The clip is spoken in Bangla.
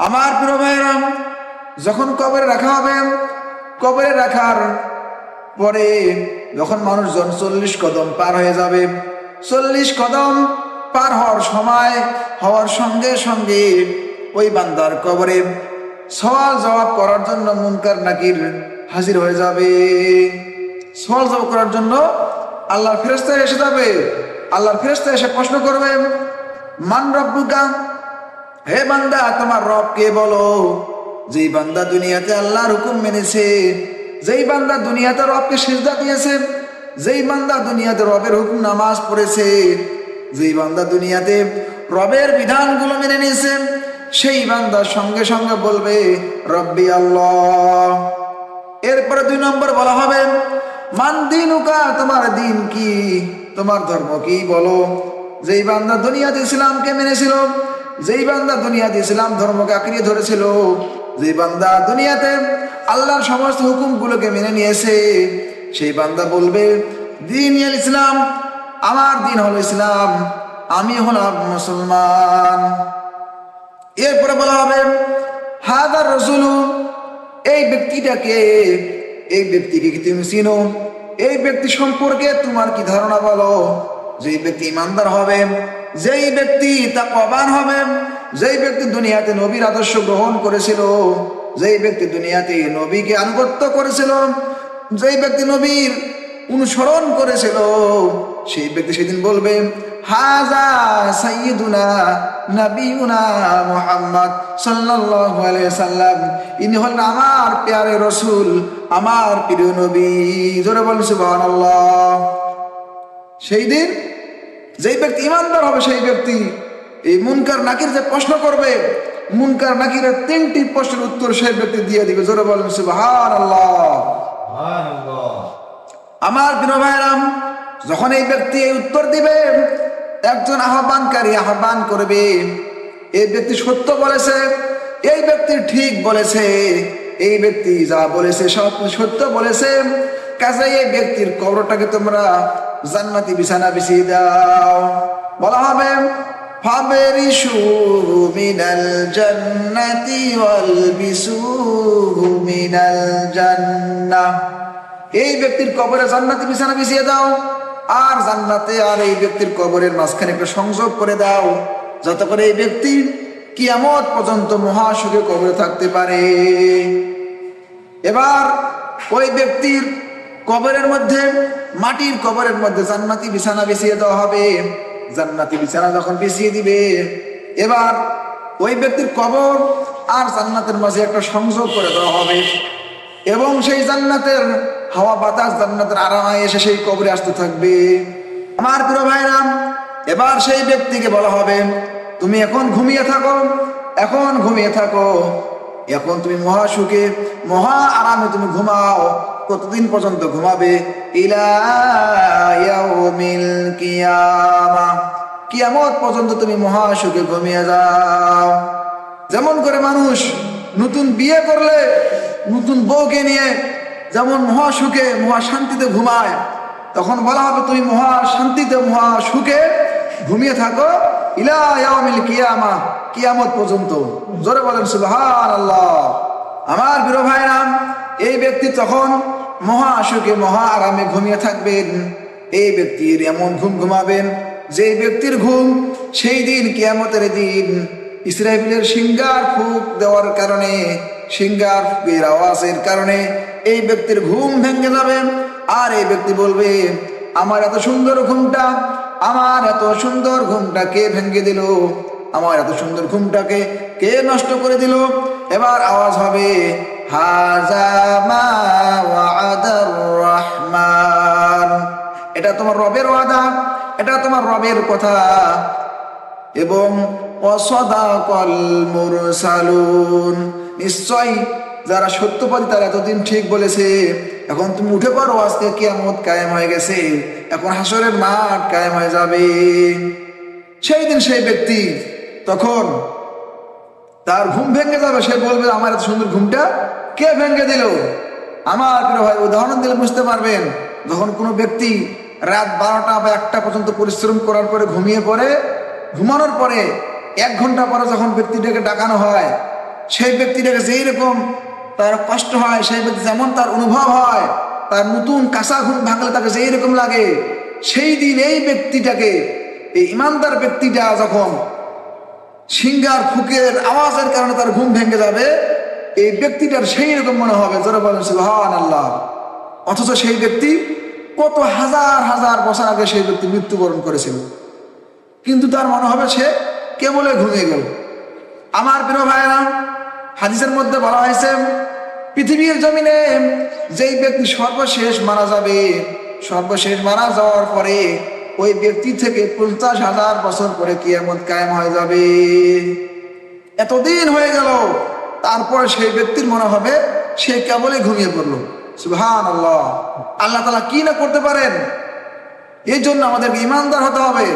আমার প্রিয় ভাইরাম, যখন কবরে রাখা হবে, কবরে রাখার পরে যখন মানুষজন 40 কদম পার হয়ে যাবে, 40 কদম পার হওয়ার সময় হওয়ার সঙ্গে সঙ্গে ওই বান্দার কবরে সওয়াল জবাব করার জন্য মুনকার নাকির হাজির হয়ে যাবে। সওয়াল জবাব করার জন্য আল্লাহর ফেরেশতা এসে যাবে। আল্লাহর ফেরেশতা এসে প্রশ্ন করবে, মান রব্বুকা, হে বান্দা তোমার রব কে বলো। যেই বান্দা দুনিয়াতে আল্লাহর হুকুম মেনেছে, যেই বান্দা দুনিয়াতে রবকে সিজদা দিয়েছে, যেই বান্দা দুনিয়াতে রবের হুকুম নামাজ পড়েছে, যেই বান্দা দুনিয়াতে রবের বিধানগুলো মেনে নিয়েছে, সেই বান্দার সঙ্গে সঙ্গে বলবে রব্বি আল্লাহ। এরপরে 2 নম্বর বলা হবে, মান দিনুকা, তোমার দিন কি, তোমার ধর্ম কি বলো। যেই বান্দা দুনিয়াতে ইসলামকে মেনেছিল, যেই বান্দা দুনিয়াতে ইসলাম ধর্মকে আঁকড়িয়ে ধরেছিল, যেই বান্দা দুনিয়াতে আল্লাহর সমস্ত হুকুমগুলোকে মেনে নিয়েছে, সেই বান্দা বলবে দিন ইসলাম, আমার দিন হলো ইসলাম, আমি হলাম মুসলমান। এরপরে বলা হবে হাদার রাসূলু, এই ব্যক্তিটাকে, এই ব্যক্তিকে কি তুমি চিনো, এই ব্যক্তি সম্পর্কে তোমার কি ধারণা বলো। যেই ব্যক্তি ইমানদার হবে, যেই ব্যক্তি তাকওয়াবান হবে, যেই ব্যক্তি দুনিয়াতে নবীর আদর্শ গ্রহণ করেছিল, যেই ব্যক্তি দুনিয়াতে নবীকে আনুগত্য করেছিল, যেই ব্যক্তি নবীর অনুসরণ করেছিল, সেই ব্যক্তি সেদিন বলবে হাযা সাইয়্যিদুনা নবিয়ুনা মুহাম্মদ সাল্লাল্লাহু আলাইহি সাল্লাম, ইনি হলেন আমার প্যারে রাসূল, আমার প্রিয় নবী। জোরে বলুন সুবহানাল্লাহ। সেই দিন যেই ব্যক্তি ইমানদার হবে, সেই ব্যক্তি এই মুনকার নাকির যে প্রশ্ন করবে, মুনকার নাকিরের 3টি প্রশ্নের উত্তর সেই ব্যক্তি দিয়ে দিবে। জোরে বলুন সুবহানাল্লাহ। আমার প্রিয় ভাইরাম, যখন এই ব্যক্তি এই উত্তর দিবে, একজন আহ্বানকারী আহ্বান করবে, এই ব্যক্তি সত্য বলেছে, এই ব্যক্তি ঠিক বলেছে, এই ব্যক্তি যা বলেছে সব সত্য বলেছে, কাজেই এই ব্যক্তির কবরটাকে তোমরা জান্নাতি বিছানা বিছিয়ে দাও। বলা হবে ফাবেরিশু মিনাল জান্নাতি ওয়ালবিসুহু মিনাল জান্নাহ, এই ব্যক্তির কবরে জান্নাতি বিছানা বিছিয়ে দাও, আর জান্নাতে আর এই ব্যক্তির কবরের মাঝখানে একটা সংযোগ করে দাও, যাতে করে এই ব্যক্তি কিয়ামত পর্যন্ত মহাসুখে কবরে থাকতে পারে। এবার ওই ব্যক্তির কবরের মধ্যে, মাটির কবরের মধ্যে জান্নাতি বিছানা বিছিয়ে দেওয়া হবে। জান্নাতি বিছানা যখন বিছিয়ে দিবে, এবার ওই ব্যক্তির কবর আর জান্নাতের মাঝে একটা সংযোগ করে দেওয়া হবে, এবং সেই জান্নাতের হাওয়া বাতাস, জান্নাতের আরামায় এসে সেই কবরে আসতে থাকবে। আমার প্রিয় ভাইরাম, এবার সেই ব্যক্তিকে বলা হবে তুমি এখন ঘুমিয়ে থাকো, এখন ঘুমিয়ে থাকো, এখন তুমি মহা সুখে মহা আরামে তুমি ঘুমাও। কতদিন পর্যন্ত ঘুমাবে? ইলা ইয়াউমিল কিয়ামা, কিয়ামত পর্যন্ত তুমি মহা সুখে ঘুমিয়ে যাও। যেমন করে মানুষ নতুন বিয়ে করলে নতুন বউকে নিয়ে যেমন মহা সুখে মহা শান্তিতে ঘুমায়, তখন বলা হবে তুমি মহা শান্তিতে মহা সুখে ঘুমিয়ে থাকো ইলা ইয়াউমিল কিয়ামা, কিয়ামত পর্যন্ত। জোরে বলেন সুবহানাল্লাহ। আমার প্রিয় ভাইরা, এই ব্যক্তি তখন মহা সুখে মহা আরামে ঘুমিয়ে থাকবেন। এই ব্যক্তির এমন ঘুম ঘুমাবেন যে ব্যক্তির ঘুম সেই দিন কিয়ামতের দিন ইসরাফিলের সিংহার ফুঁক দেওয়ার কারণে, সিংহার ফুঁকের আওয়াজের কারণে এই ব্যক্তির ঘুম ভেঙে যাবে। আর এই ব্যক্তি বলবে আমার এত সুন্দর ঘুমটা, আমার এত সুন্দর ঘুমটা কে ভেঙে দিল, আমার এত সুন্দর ঘুমটাকে কে নষ্ট করে দিল। এবার আওয়াজ হবে হাযা মা ওয়া'দার রহমান, এটা তোমার রবের ওয়াদা, এটা তোমার রবের কথা, এবং ওয়াসাদাকাল মুরসালুন, নিশ্চয় যারা সত্যবাদী তারা এতদিন ঠিক বলেছে। এখন তুমি উঠে পড়ো, আজকে কিয়ামত কায়েম হয়ে গেছে, এখন হাসরের মাঠ কায়েম হয়ে যাবে। সেই দিন সেই ব্যক্তি তখন তার ঘুম ভেঙে যাবে, সে বলবে আমার এত সুন্দর ঘুমটা কে ভেঙে দিল। আমার প্রিয় ভাই, উদাহরণ দিলে বুঝতে পারবেন, যখন কোনো ব্যক্তি রাত 12টা বা 1টা পর্যন্ত পরিশ্রম করার পরে ঘুমিয়ে পড়ে, ঘুমানোর পরে 1 ঘন্টা পরে যখন ব্যক্তিটাকে ডাকানো হয়, সেই ব্যক্তিটাকে যেই রকম তার কষ্ট হয়, সেই ব্যক্তি যেমন তার অনুভব হয়, তার নতুন কাঁচা ঘুম ভাঙলে তাকে যেই রকম লাগে, সেই দিন এই ব্যক্তিটাকে, এই ইমানদার ব্যক্তিটা যখন সিংহার ফুকের আওয়াজের কারণে তার ঘুম ভেঙে যাবে, এই ব্যক্তিটার সেই রকম মনে হবে, জোরে বলেন সুবহানাল্লাহ। অথচ সেই ব্যক্তি কত হাজার হাজার বছর আগে সেই ব্যক্তি মৃত্যুবরণ করেছিল, কিন্তু তার মনে হবে সে কেবলে ঘুমিয়ে গেল। আমার প্রিয় ভাইরা, হাদিসের মধ্যে বলা হয়েছে পৃথিবীর জমিনে যেই ব্যক্তি সর্বশেষ মারা যাবে, সর্বশেষ মারা যাওয়ার পরে ওই ব্যক্তি থেকে 50,000 বছর পরে কিয়ামত কায়েম হয়ে যাবে। এতদিন হয়ে গেল, তারপর সেই ব্যক্তির মনে হবে সে কেবলই ঘুমিয়ে পড়লো। সুবহানাল্লাহ। আল্লাহ তাআলা কি না করতে পারেন। এই জন্য আমাদেরকে ইমানদার হতে হবে।